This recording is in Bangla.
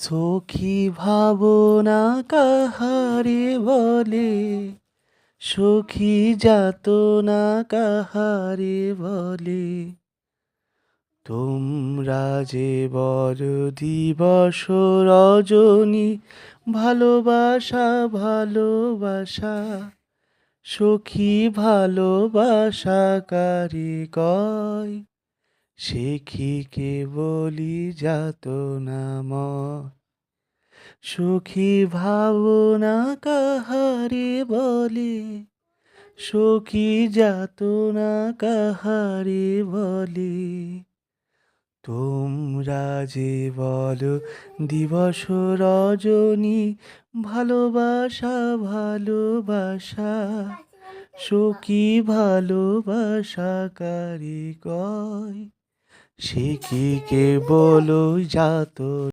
সখী ভাবনা কাহারে বলে, সখী যাতনা কাহারে বলে। তোমরা যে বড় দিবস রজনী, ভালোবাসা ভালোবাসা। সখী ভালোবাসা কারে কয়, সখীকে বলি যাতনাময়। সখী ভাবনা কাহারে বলে, সখী যাতনা কাহারে বলে। তোমরা যে বলো দিবস রজনী, ভালোবাসা ভালোবাসা। সখী ভালোবাসা কারে কয়, সখীকে বলো যাত